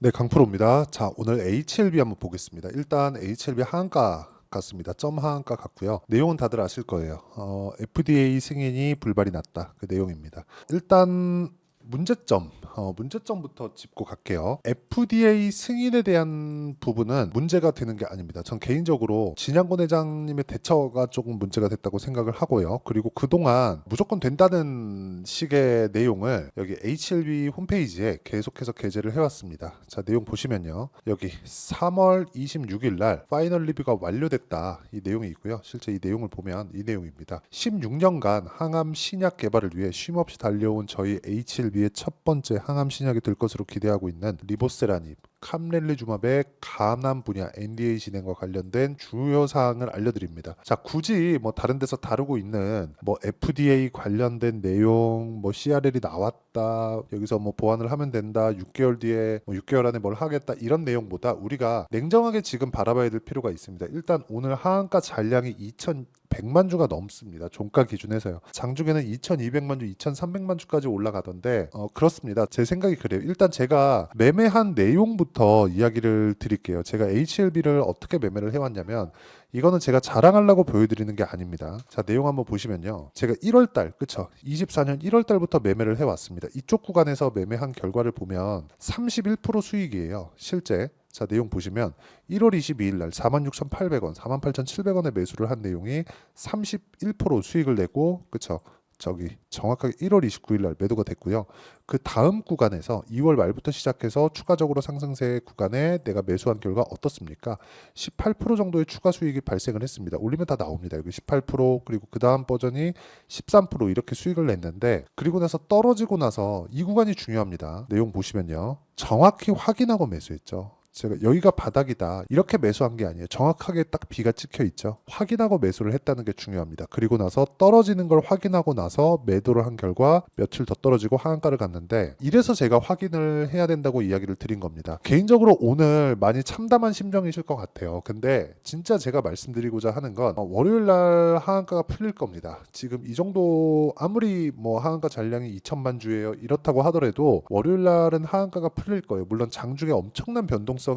네, 강프로입니다. 자, 오늘 HLB 한번 보겠습니다. 일단 HLB 하한가 같습니다. 점 하한가 같고요. 내용은 다들 아실 거예요. FDA 승인이 불발이 났다. 그 내용입니다. 일단 문제점부터 짚고 갈게요. FDA 승인에 대한 부분은 문제가 되는 게 아닙니다. 전 개인적으로 진양권 회장님의 대처가 조금 문제가 됐다고 생각을 하고요. 그리고 그동안 무조건 된다는 식의 내용을 여기 HLB 홈페이지에 계속해서 게재를 해왔습니다. 자, 내용 보시면요. 여기 3월 26일 날 파이널 리뷰가 완료됐다. 이 내용이 있고요. 실제 이 내용을 보면 이 내용입니다. 16년간 항암 신약 개발을 위해 쉼없이 달려온 저희 HLB의 첫 번째 항암 신약이 될 것으로 기대하고 있는 리보세라닙, 캄렐리주맙의 감암 분야 NDA 진행과 관련된 주요 사항을 알려드립니다. 자, 굳이 뭐 다른 데서 다루고 있는 뭐 FDA 관련된 내용, 뭐 CRL이 나왔다, 여기서 뭐 보완을 하면 된다, 6개월 뒤에 뭐 6개월 안에 뭘 하겠다, 이런 내용보다 우리가 냉정하게 지금 바라봐야 될 필요가 있습니다. 일단 오늘 하한가 잔량이 2,100만 주가 넘습니다. 종가 기준에서요. 장중에는 2,200만 주, 2,300만 주까지 올라가던데 그렇습니다. 제 생각이 그래요. 일단 제가 매매한 내용부터 이야기를 드릴게요. 제가 HLB를 어떻게 매매를 해왔냐면 이거는 제가 자랑하려고 보여드리는 게 아닙니다. 자, 내용 한번 보시면요. 제가 1월달, 그쵸? 24년 1월달부터 매매를 해왔습니다. 이쪽 구간에서 매매한 결과를 보면 31% 수익이에요. 실제. 자, 내용 보시면 1월 22일 날 46,800원, 48,700원에 매수를 한 내용이 31% 수익을 내고, 그쵸? 저기 정확하게 1월 29일 날 매도가 됐고요. 그 다음 구간에서 2월 말부터 시작해서 추가적으로 상승세 구간에 내가 매수한 결과 어떻습니까? 18% 정도의 추가 수익이 발생을 했습니다. 올리면 다 나옵니다. 여기 18% 그리고 그 다음 버전이 13% 이렇게 수익을 냈는데, 그리고 나서 떨어지고 나서 이 구간이 중요합니다. 내용 보시면요. 정확히 확인하고 매수했죠. 제가 여기가 바닥이다 이렇게 매수한 게 아니에요. 정확하게 딱 B가 찍혀 있죠. 확인하고 매수를 했다는 게 중요합니다. 그리고 나서 떨어지는 걸 확인하고 나서 매도를 한 결과 며칠 더 떨어지고 하한가를 갔는데, 이래서 제가 확인을 해야 된다고 이야기를 드린 겁니다. 개인적으로 오늘 많이 참담한 심정이실 것 같아요. 근데 진짜 제가 말씀드리고자 하는 건 월요일 날 하한가가 풀릴 겁니다. 지금 이 정도 아무리 뭐 하한가 잔량이 2천만 주예요 이렇다고 하더라도 월요일 날은 하한가가 풀릴 거예요. 물론 장중에 엄청난 변동성이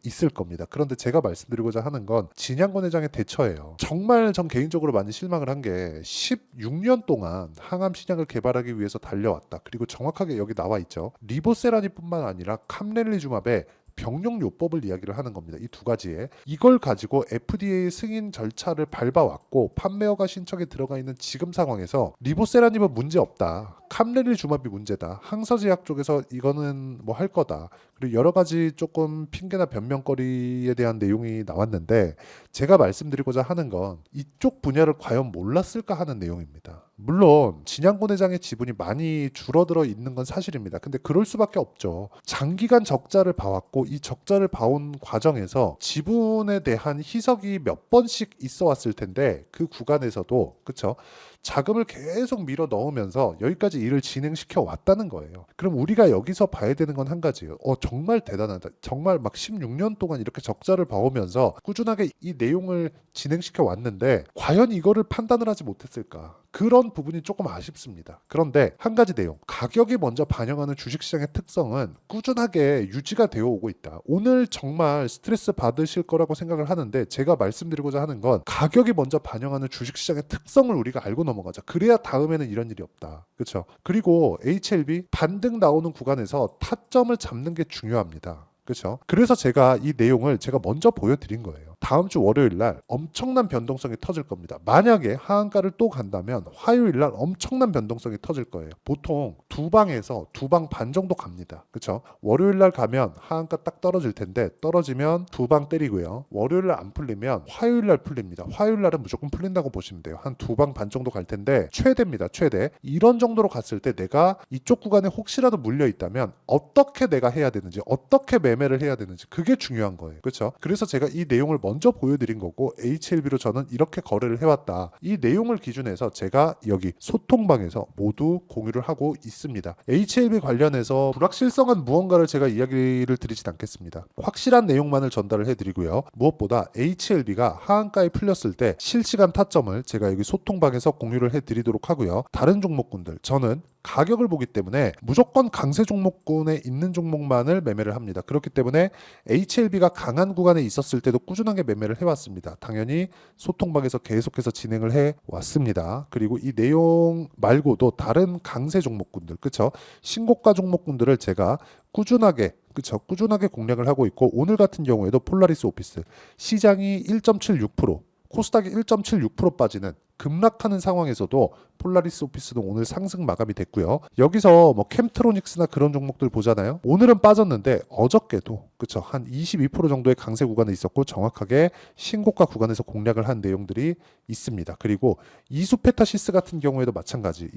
있을 겁니다. 그런데 제가 말씀드리고자 하는 건 진양권 회장의 대처예요. 정말 전 개인적으로 많이 실망을 한 게 16년 동안 항암 신약을 개발하기 위해서 달려왔다. 그리고 정확하게 여기 나와 있죠. 리보세라닙뿐만 아니라 캄렐리주맙의 병용요법을 이야기를 하는 겁니다. 이 두 가지에 이걸 가지고 FDA 승인 절차를 밟아왔고 판매허가 신청에 들어가 있는 지금 상황에서 리보세라닙은 문제 없다. 캄렐리주맙이 문제다. 항서제약 쪽에서 이거는 뭐 할 거다. 그리고 여러 가지 조금 핑계나 변명거리에 대한 내용이 나왔는데, 제가 말씀드리고자 하는 건 이쪽 분야를 과연 몰랐을까 하는 내용입니다. 물론 진양권 회장의 지분이 많이 줄어들어 있는 건 사실입니다. 근데 그럴 수밖에 없죠. 장기간 적자를 봐왔고 이 적자를 봐온 과정에서 지분에 대한 희석이 몇 번씩 있어 왔을 텐데, 그 구간에서도 그쵸? 자금을 계속 밀어 넣으면서 여기까지 일을 진행시켜 왔다는 거예요. 그럼 우리가 여기서 봐야 되는 건 한 가지예요. 정말 대단하다. 정말 막 16년 동안 이렇게 적자를 봐오면서 꾸준하게 이 내용을 진행시켜 왔는데 과연 이거를 판단을 하지 못했을까? 그런 부분이 조금 아쉽습니다. 그런데 한 가지 내용, 가격이 먼저 반영하는 주식시장의 특성은 꾸준하게 유지가 되어 오고 있다. 오늘 정말 스트레스 받으실 거라고 생각을 하는데, 제가 말씀드리고자 하는 건 가격이 먼저 반영하는 주식시장의 특성을 우리가 알고 넘어가자. 그래야 다음에는 이런 일이 없다. 그렇죠? 그리고 HLB 반등 나오는 구간에서 타점을 잡는 게 중요합니다. 그렇죠? 그래서 제가 이 내용을 제가 먼저 보여드린 거예요. 다음 주 월요일 날 엄청난 변동성이 터질 겁니다. 만약에 하한가를 또 간다면 화요일 날 엄청난 변동성이 터질 거예요. 보통 두 방에서 두 방 반 정도 갑니다. 그렇죠? 월요일 날 가면 하한가 딱 떨어질 텐데, 떨어지면 두 방 때리고요. 월요일 날 안 풀리면 화요일 날 풀립니다. 화요일 날은 무조건 풀린다고 보시면 돼요. 한 두 방 반 정도 갈 텐데 최대입니다. 최대. 이런 정도로 갔을 때 내가 이쪽 구간에 혹시라도 물려 있다면 어떻게 내가 해야 되는지, 어떻게 매매를 해야 되는지, 그게 중요한 거예요. 그렇죠? 그래서 제가 이 내용을 먼저 보여드린 거고, HLB로 저는 이렇게 거래를 해왔다. 이 내용을 기준해서 제가 여기 소통방에서 모두 공유를 하고 있습니다. HLB 관련해서 불확실성한 무언가를 제가 이야기를 드리진 않겠습니다. 확실한 내용만을 전달을 해드리고요. 무엇보다 HLB가 하한가에 풀렸을 때 실시간 타점을 제가 여기 소통방에서 공유를 해드리도록 하고요. 다른 종목군들, 저는 가격을 보기 때문에 무조건 강세 종목군에 있는 종목만을 매매를 합니다. 그렇기 때문에 HLB가 강한 구간에 있었을 때도 꾸준하게 매매를 해왔습니다. 당연히 소통방에서 계속해서 진행을 해왔습니다. 그리고 이 내용 말고도 다른 강세 종목군들, 그쵸? 신고가 종목군들을 제가 꾸준하게 공략을 하고 있고, 오늘 같은 경우에도 폴라리스 오피스 시장이 1.76%, 코스닥이 1.76% 빠지는 급락하는 상황에서도 폴라리스 오피스는 오늘 상승 마감이 됐고요. 여기서 뭐 캠트로닉스나 그런 종목들 보잖아요. 오늘은 빠졌는데 어저께도 한 22% 정도의 강세 구간에 있었고 정확하게 신고가 구간에서 공략을 한 내용들이 있습니다. 그리고 이수페타시스 같은 경우에도 마찬가지.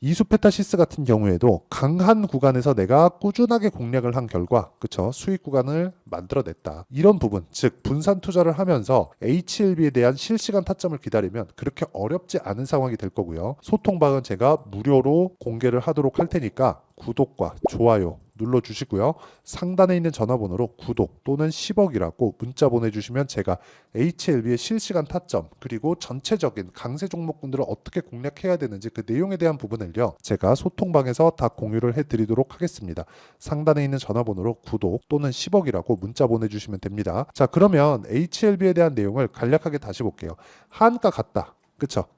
이수페타시스 같은 경우에도 강한 구간에서 내가 꾸준하게 공략을 한 결과 수익 구간을 만들어냈다. 이런 부분, 즉 분산 투자를 하면서 HLB에 대한 실시간 타점을 기다리면 그렇게 어렵지 않은 상황이 될 거고요. 소통방은 제가 무료로 공개를 하도록 할 테니까 구독과 좋아요 눌러주시고요. 상단에 있는 전화번호로 구독 또는 10억이라고 문자 보내주시면 제가 HLB의 실시간 타점 그리고 전체적인 강세 종목군들을 어떻게 공략해야 되는지 그 내용에 대한 부분을요, 제가 소통방에서 다 공유를 해드리도록 하겠습니다. 상단에 있는 전화번호로 구독 또는 10억이라고 문자 보내주시면 됩니다. 자, 그러면 HLB에 대한 내용을 간략하게 다시 볼게요. 한가 같다.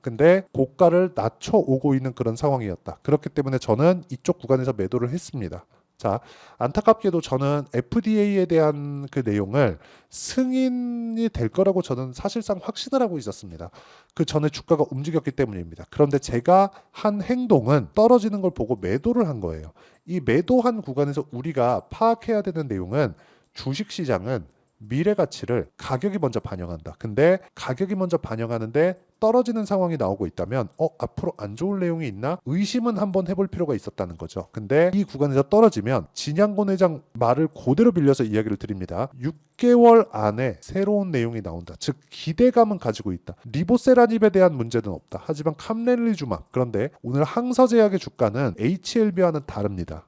근데 고가를 낮춰오고 있는 그런 상황이었다. 그렇기 때문에 저는 이쪽 구간에서 매도를 했습니다. 자, 안타깝게도 저는 FDA에 대한 그 내용을 승인이 될 거라고 저는 사실상 확신을 하고 있었습니다. 그 전에 주가가 움직였기 때문입니다. 그런데 제가 한 행동은 떨어지는 걸 보고 매도를 한 거예요. 이 매도한 구간에서 우리가 파악해야 되는 내용은 주식시장은 미래 가치를 가격이 먼저 반영한다. 근데 가격이 먼저 반영하는데 떨어지는 상황이 나오고 있다면 앞으로 안 좋을 내용이 있나? 의심은 한번 해볼 필요가 있었다는 거죠. 근데 이 구간에서 떨어지면 진양곤 회장 말을 그대로 빌려서 이야기를 드립니다. 6개월 안에 새로운 내용이 나온다. 즉 기대감은 가지고 있다. 리보세라닙에 대한 문제는 없다. 하지만 캄렐리주막, 그런데 오늘 항서제약의 주가는 HLB와는 다릅니다.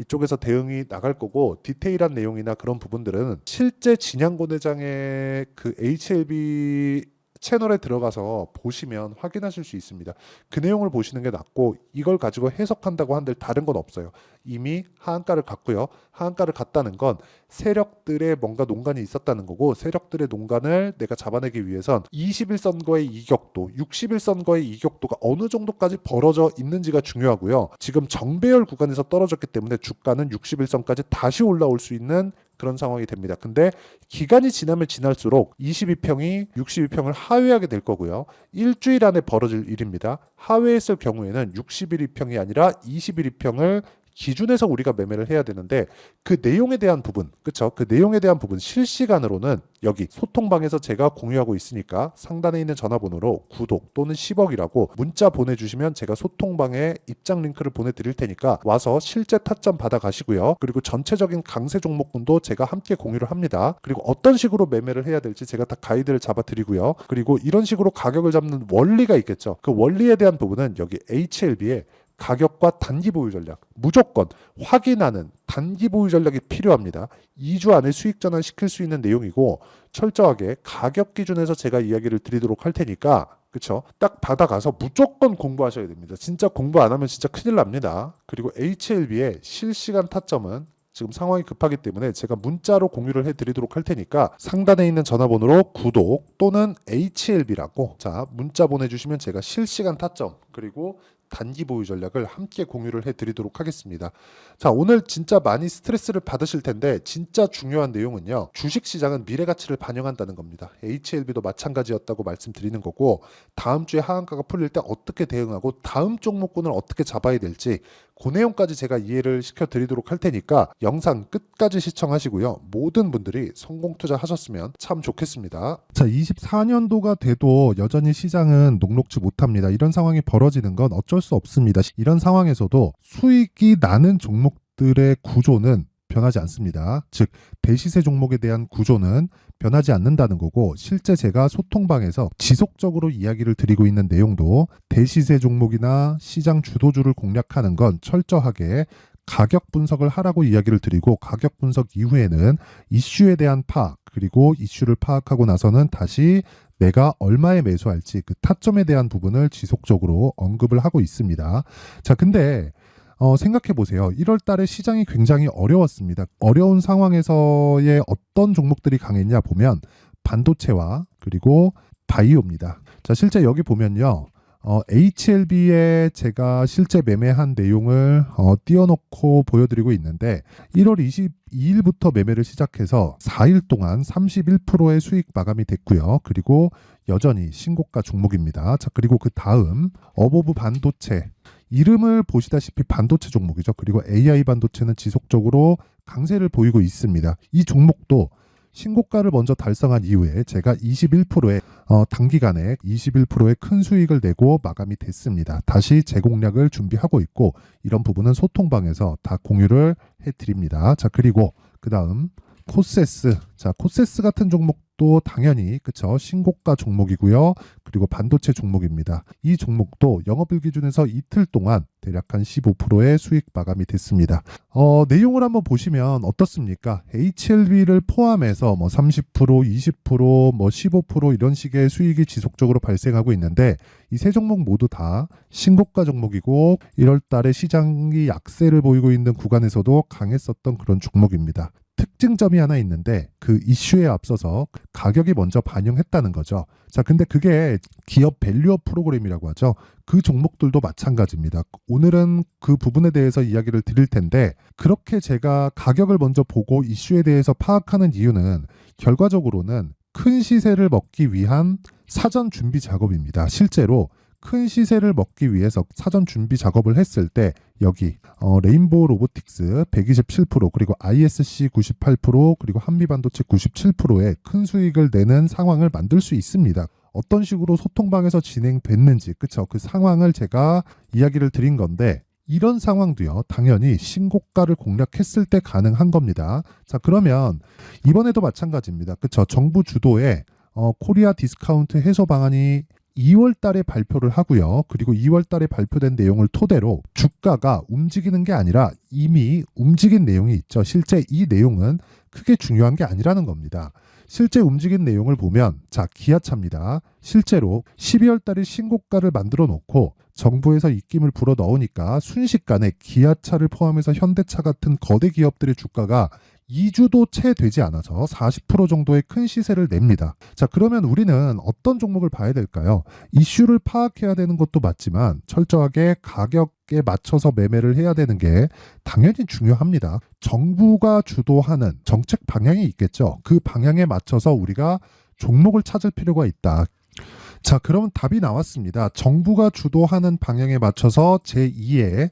이쪽에서 대응이 나갈 거고 디테일한 내용이나 그런 부분들은 실제 진양곤 회장의 그 HLB 채널에 들어가서 보시면 확인하실 수 있습니다. 그 내용을 보시는 게 낫고 이걸 가지고 해석한다고 한들 다른 건 없어요. 이미 하한가를 갔고요. 하한가를 갔다는 건 세력들의 뭔가 농간이 있었다는 거고, 세력들의 농간을 내가 잡아내기 위해선 21선거의 이격도, 61선거의 이격도가 어느 정도까지 벌어져 있는지가 중요하고요. 지금 정배열 구간에서 떨어졌기 때문에 주가는 61선까지 다시 올라올 수 있는 그런 상황이 됩니다. 근데 기간이 지나면 지날수록 22평이 62평을 하회하게 될 거고요. 일주일 안에 벌어질 일입니다. 하회했을 경우에는 61평이 아니라 21평을 기준에서 우리가 매매를 해야 되는데, 그 내용에 대한 부분, 그 내용에 대한 부분 실시간으로는 여기 소통방에서 제가 공유하고 있으니까 상단에 있는 전화번호로 구독 또는 10억이라고 문자 보내주시면 제가 소통방에 입장 링크를 보내드릴 테니까 와서 실제 타점 받아 가시고요. 그리고 전체적인 강세 종목군도 제가 함께 공유를 합니다. 그리고 어떤 식으로 매매를 해야 될지 제가 다 가이드를 잡아 드리고요. 그리고 이런 식으로 가격을 잡는 원리가 있겠죠. 그 원리에 대한 부분은 여기 HLB에 가격과 단기 보유 전략, 무조건 확인하는 단기 보유 전략이 필요합니다. 2주 안에 수익 전환 시킬 수 있는 내용이고, 철저하게 가격 기준에서 제가 이야기를 드리도록 할 테니까 딱 받아가서 무조건 공부하셔야 됩니다. 진짜 공부 안 하면 진짜 큰일 납니다. 그리고 HLB의 실시간 타점은 지금 상황이 급하기 때문에 제가 문자로 공유를 해드리도록 할 테니까 상단에 있는 전화번호로 구독 또는 HLB라고 문자 보내주시면 제가 실시간 타점 그리고 단기 보유 전략을 함께 공유를 해드리도록 하겠습니다. 자, 오늘 진짜 많이 스트레스를 받으실 텐데 진짜 중요한 내용은요, 주식시장은 미래 가치를 반영한다는 겁니다. HLB도 마찬가지였다고 말씀드리는 거고, 다음 주에 하한가가 풀릴 때 어떻게 대응하고 다음 종목군을 어떻게 잡아야 될지 그 내용까지 제가 이해를 시켜드리도록 할 테니까 영상 끝까지 시청하시고요. 모든 분들이 성공 투자하셨으면 참 좋겠습니다. 자, 24년도가 돼도 여전히 시장은 녹록지 못합니다. 이런 상황이 벌어지는 건 어쩔 수 없습니다. 이런 상황에서도 수익이 나는 종목들의 구조는 변하지 않습니다. 즉 대시세 종목에 대한 구조는 변하지 않는다는 거고, 실제 제가 소통방에서 지속적으로 이야기를 드리고 있는 내용도 대시세 종목이나 시장 주도주를 공략하는 건 철저하게 가격 분석을 하라고 이야기를 드리고, 가격 분석 이후에는 이슈에 대한 파악, 그리고 이슈를 파악하고 나서는 다시 내가 얼마에 매수할지 그 타점에 대한 부분을 지속적으로 언급을 하고 있습니다. 자, 근데 생각해 보세요. 1월 달에 시장이 굉장히 어려웠습니다. 어려운 상황에서의 어떤 종목들이 강했냐 보면 반도체와 그리고 바이오입니다. 자, 실제 여기 보면요. HLB에 제가 실제 매매한 내용을 띄워놓고 보여드리고 있는데 1월 22일부터 매매를 시작해서 4일 동안 31%의 수익 마감이 됐고요. 그리고 여전히 신고가 종목입니다. 자, 그리고 그 다음 어보브 반도체, 이름을 보시다시피 반도체 종목이죠. 그리고 AI 반도체는 지속적으로 강세를 보이고 있습니다. 이 종목도 신고가를 먼저 달성한 이후에 제가 21%의 단기간에 21%의 큰 수익을 내고 마감이 됐습니다. 다시 재공략을 준비하고 있고 이런 부분은 소통방에서 다 공유를 해드립니다. 자, 그리고 그 다음 코세스. 자, 코세스 같은 종목도 당연히 그쵸, 신고가 종목이고요. 그리고 반도체 종목입니다. 이 종목도 영업일 기준에서 이틀 동안 대략 한 15%의 수익 마감이 됐습니다. 내용을 한번 보시면 어떻습니까? HLB를 포함해서 뭐 30%, 20%, 뭐 15% 이런 식의 수익이 지속적으로 발생하고 있는데 이 세 종목 모두 다 신고가 종목이고 1월 달에 시장이 약세를 보이고 있는 구간에서도 강했었던 그런 종목입니다. 특징점이 하나 있는데 그 이슈에 앞서서 가격이 먼저 반영했다는 거죠. 자, 근데 그게 기업 밸류업 프로그램이라고 하죠. 그 종목들도 마찬가지입니다. 오늘은 그 부분에 대해서 이야기를 드릴 텐데 그렇게 제가 가격을 먼저 보고 이슈에 대해서 파악하는 이유는 결과적으로는 큰 시세를 먹기 위한 사전 준비 작업입니다. 실제로 큰 시세를 먹기 위해서 사전 준비 작업을 했을 때 여기 레인보우 로보틱스 127% 그리고 ISC 98% 그리고 한미반도체 97%의 큰 수익을 내는 상황을 만들 수 있습니다. 어떤 식으로 소통방에서 진행됐는지 그쵸, 그 상황을 제가 이야기를 드린 건데 이런 상황도요 당연히 신고가를 공략했을 때 가능한 겁니다. 자, 그러면 이번에도 마찬가지입니다. 그쵸, 정부 주도의 코리아 디스카운트 해소 방안이 2월 달에 발표를 하고요. 그리고 2월 달에 발표된 내용을 토대로 주가가 움직이는 게 아니라 이미 움직인 내용이 있죠. 실제 이 내용은 크게 중요한 게 아니라는 겁니다. 실제 움직인 내용을 보면 자, 기아차입니다. 실제로 12월 달에 신고가를 만들어 놓고 정부에서 입김을 불어 넣으니까 순식간에 기아차를 포함해서 현대차 같은 거대 기업들의 주가가 2주도 채 되지 않아서 40% 정도의 큰 시세를 냅니다. 자, 그러면 우리는 어떤 종목을 봐야 될까요? 이슈를 파악해야 되는 것도 맞지만 철저하게 가격에 맞춰서 매매를 해야 되는 게 당연히 중요합니다. 정부가 주도하는 정책 방향이 있겠죠. 그 방향에 맞춰서 우리가 종목을 찾을 필요가 있다. 자, 그러면 답이 나왔습니다. 정부가 주도하는 방향에 맞춰서 제2의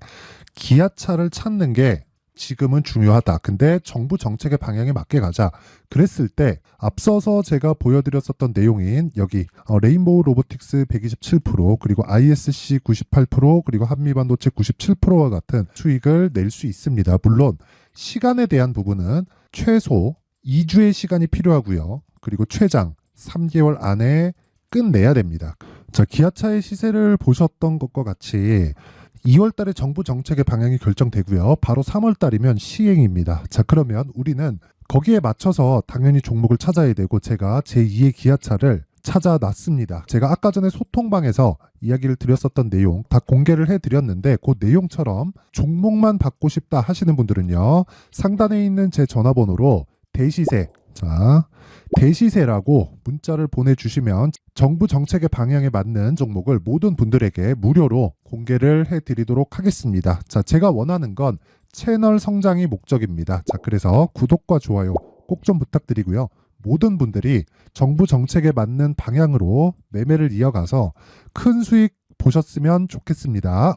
기아차를 찾는 게 지금은 중요하다. 근데 정부 정책의 방향에 맞게 가자. 그랬을 때 앞서서 제가 보여드렸었던 내용인 여기 레인보우 로보틱스 127% 그리고 ISC 98% 그리고 한미반도체 97%와 같은 수익을 낼 수 있습니다. 물론 시간에 대한 부분은 최소 2주의 시간이 필요하고요. 그리고 최장 3개월 안에 끝내야 됩니다. 자, 기아차의 시세를 보셨던 것과 같이 2월 달에 정부 정책의 방향이 결정되고요. 바로 3월 달이면 시행입니다. 자, 그러면 우리는 거기에 맞춰서 당연히 종목을 찾아야 되고 제가 제2의 기아차를 찾아놨습니다. 제가 아까 전에 소통방에서 이야기를 드렸었던 내용 다 공개를 해드렸는데 그 내용처럼 종목만 받고 싶다 하시는 분들은요. 상단에 있는 제 전화번호로 대시세, 자, 대시세라고 문자를 보내주시면 정부 정책의 방향에 맞는 종목을 모든 분들에게 무료로 공개를 해드리도록 하겠습니다. 자, 제가 원하는 건 채널 성장이 목적입니다. 자, 그래서 구독과 좋아요 꼭 좀 부탁드리고요. 모든 분들이 정부 정책에 맞는 방향으로 매매를 이어가서 큰 수익 보셨으면 좋겠습니다.